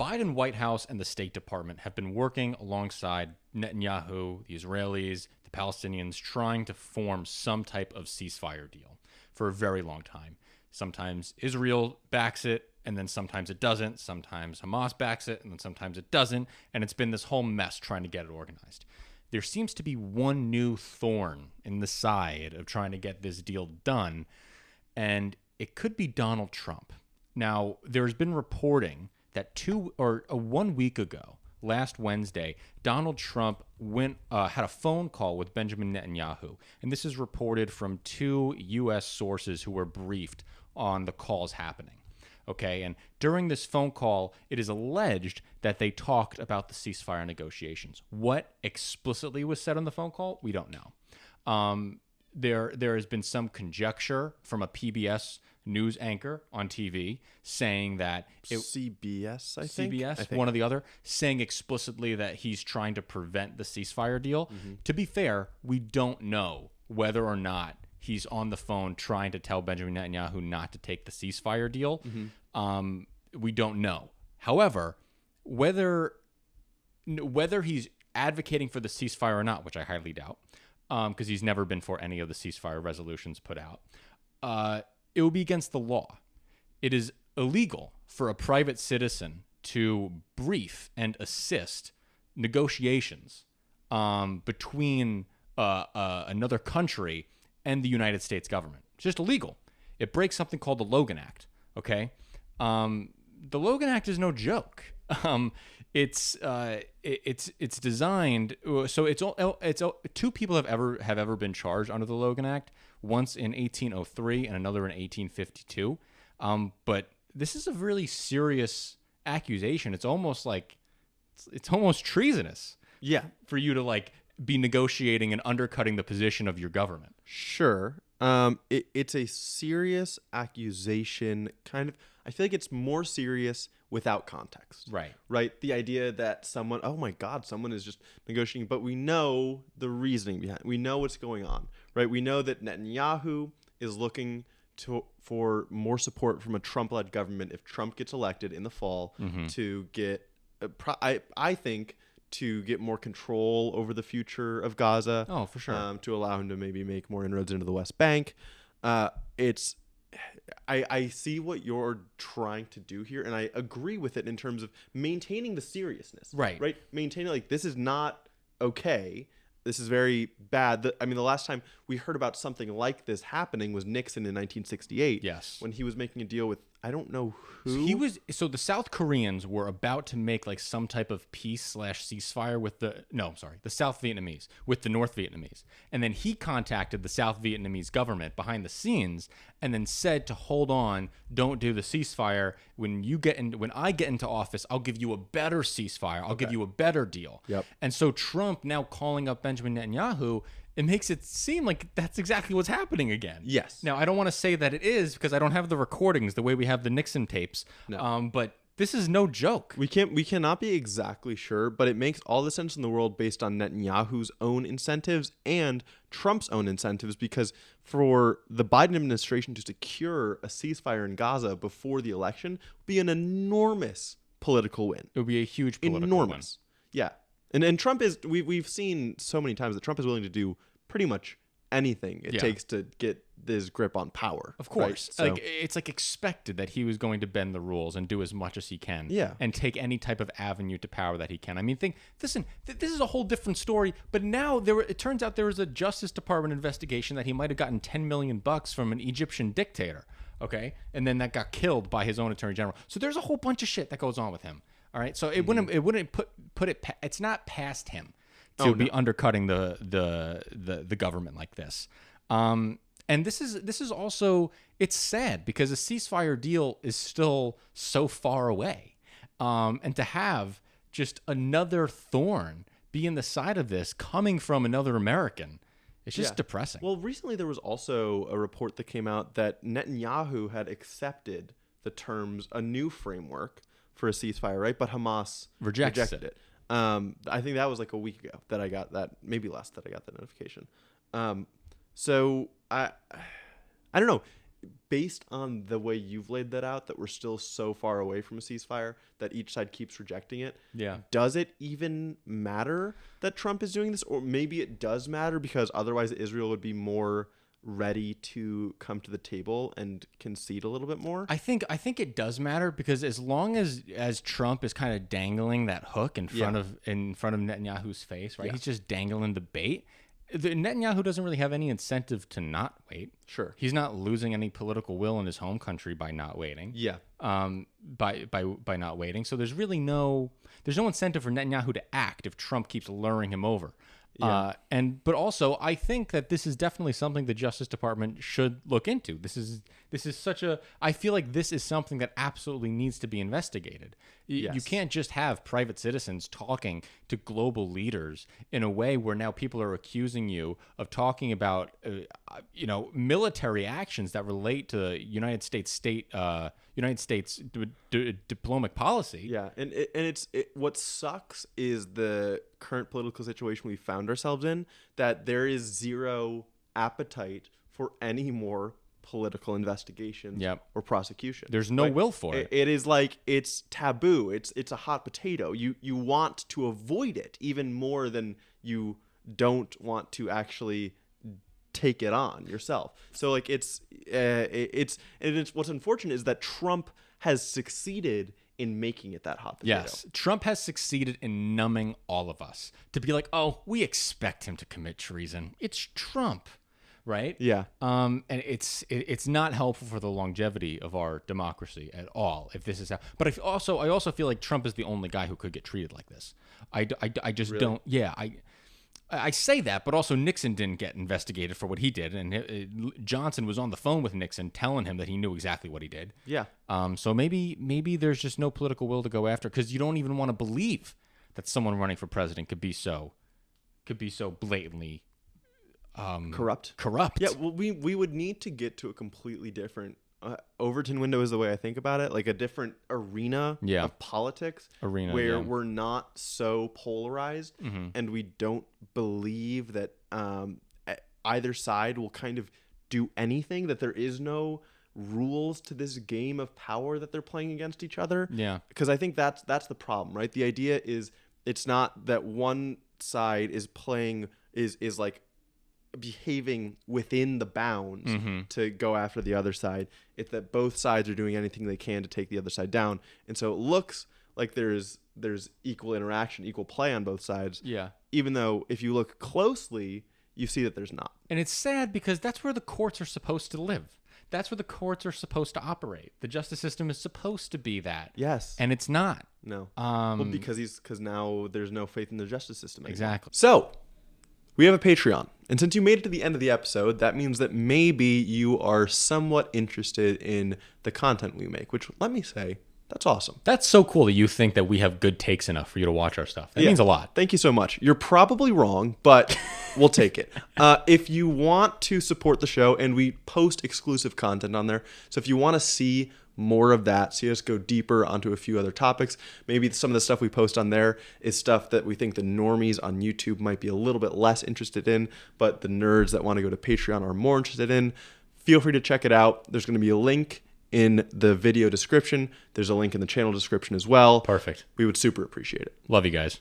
Biden White House and the State Department have been working alongside Netanyahu, the Israelis, the Palestinians, trying to form some type of ceasefire deal for a very long time. Sometimes Israel backs it, and then sometimes it doesn't. Sometimes Hamas backs it, and then sometimes it doesn't. And it's been this whole mess trying to get it organized. There seems to be one new thorn in the side of trying to get this deal done, and it could be Donald Trump. Now, there's been reporting that 1 week ago, last Wednesday, Donald Trump had a phone call with Benjamin Netanyahu. And this is reported from 2 U.S. sources who were briefed on the calls happening. Okay, and during this phone call, it is alleged that they talked about the ceasefire negotiations. What explicitly was said on the phone call, we don't know. There has been some conjecture from a PBS news anchor on TV saying that CBS, I think, one or the other, saying explicitly that he's trying to prevent the ceasefire deal. Mm-hmm. To be fair, we don't know whether or not he's on the phone trying to tell Benjamin Netanyahu not to take the ceasefire deal. Mm-hmm. We don't know. However, whether he's advocating for the ceasefire or not, which I highly doubt, because he's never been for any of the ceasefire resolutions put out, it will be against the law. It is illegal for a private citizen to brief and assist negotiations between another country and the United States government. It's just illegal. It breaks something called the Logan Act. Okay, the Logan Act is no joke. It's designed so it's 2 people have ever been charged under the Logan Act. Once in 1803 and another in 1852. But this is a really serious accusation. It's almost treasonous. Yeah, for you to be negotiating and undercutting the position of your government. Sure. It's a serious accusation. Kind of. I feel like it's more serious without context. Right. The idea that someone is just negotiating, but we know the reasoning behind it. We know what's going on, right? We know that Netanyahu is looking for more support from a Trump-led government if Trump gets elected in the fall, mm-hmm. to get, I think, to get more control over the future of Gaza. Oh, for sure. To allow him to maybe make more inroads into the West Bank. I see what you're trying to do here, and I agree with it in terms of maintaining the seriousness. Right. Maintaining, this is not okay. This is very bad. The last time we heard about something like this happening was Nixon in 1968. Yes. When he was making a deal with, I don't know who. So the South Koreans were about to make some type of peace/ceasefire with the South Vietnamese with the North Vietnamese. And then he contacted the South Vietnamese government behind the scenes and then said to hold on, don't do the ceasefire. When I get into office, I'll give you a better ceasefire. I'll give you a better deal. Yep. And so Trump now calling up Benjamin Netanyahu, it makes it seem like that's exactly what's happening again. Yes. Now, I don't want to say that it is because I don't have the recordings the way we have the Nixon tapes. No. But this is no joke. We cannot be exactly sure, but it makes all the sense in the world based on Netanyahu's own incentives and Trump's own incentives, because for the Biden administration to secure a ceasefire in Gaza before the election would be an enormous political win. It would be a huge political enormous win. Yeah. And Trump is, we've seen so many times that Trump is willing to do pretty much anything it takes to get this grip on power. Of course. Right? So, it's expected that he was going to bend the rules and do as much as he can. Yeah. And take any type of avenue to power that he can. Listen, this is a whole different story, but now it turns out there was a Justice Department investigation that he might have gotten $10 million from an Egyptian dictator. Okay. And then that got killed by his own attorney general. So there's a whole bunch of shit that goes on with him. All right, so it wouldn't put it. It's not past him to be undercutting the government like this. And this is also, it's sad because a ceasefire deal is still so far away, and to have just another thorn be in the side of this coming from another American, it's just depressing. Well, recently there was also a report that came out that Netanyahu had accepted the terms, a new framework for a ceasefire, right? But Hamas rejected it. I think that was a week ago that I got that, maybe less, that I got that notification. So I don't know. based on the way you've laid that out, that we're still so far away from a ceasefire, that each side keeps rejecting it. Yeah. Does it even matter that Trump is doing this? Or maybe it does matter because otherwise Israel would be more ready to come to the table and concede a little bit more. I think it does matter, because as long as Trump is kind of dangling that hook in front of Netanyahu's face, right? He's just dangling the bait. Netanyahu doesn't really have any incentive to not wait. Sure. He's not losing any political will in his home country by not waiting. Yeah. By not waiting. So there's no incentive for Netanyahu to act if Trump keeps luring him over. Yeah. But also I think that this is definitely something the Justice Department should look into. I feel like this is something that absolutely needs to be investigated. Yes. You can't just have private citizens talking to global leaders in a way where now people are accusing you of talking about, military actions that relate to United States diplomatic policy. Yeah, and what sucks is the current political situation we found ourselves in, that there is zero appetite for any more political investigations or prosecution. There's no will for it. It is like it's taboo. It's a hot potato. You want to avoid it even more than you don't want to actually take it on yourself. So like it's what's unfortunate is that Trump has succeeded in making it that hot potato. Yes, Trump has succeeded in numbing all of us to be like, oh, we expect him to commit treason. It's Trump, right? Yeah. And it's not helpful for the longevity of our democracy at all if this is how. But I also feel like Trump is the only guy who could get treated like this. I just Really? don't. Yeah, I say that, but also Nixon didn't get investigated for what he did, and Johnson was on the phone with Nixon telling him that he knew exactly what he did. Yeah. So maybe there's just no political will to go after, because you don't even want to believe that someone running for president could be so blatantly corrupt. Yeah. Well, we would need to get to a completely different Overton window is the way I think about it, like a different arena of politics where we're not so polarized and we don't believe that either side will kind of do anything, that there is no rules to this game of power that they're playing against each other. Yeah. Because I think that's the problem, right? The idea is it's not that one side is playing is like behaving within the bounds to go after the other side. It's that both sides are doing anything they can to take the other side down, and so it looks like there's equal interaction, equal play on both sides. Yeah. Even though if you look closely, you see that there's not. And it's sad because that's where the courts are supposed to live. That's where the courts are supposed to operate. The justice system is supposed to be that. Yes. And it's not. No. Well, because now there's no faith in the justice system anymore. Exactly. So we have a Patreon. And since you made it to the end of the episode, that means that maybe you are somewhat interested in the content we make, which, let me say, that's awesome. That's so cool that you think that we have good takes enough for you to watch our stuff. That means a lot. Thank you so much. You're probably wrong, but we'll take it. If you want to support the show, and we post exclusive content on there, so if you want to see more of that, see us go deeper onto a few other topics, maybe some of the stuff we post on there is stuff that we think the normies on YouTube might be a little bit less interested in, but the nerds that want to go to Patreon are more interested in. Feel free to check it out. There's going to be a link in the video description. There's a link in the channel description as well. Perfect. We would super appreciate it. Love you guys.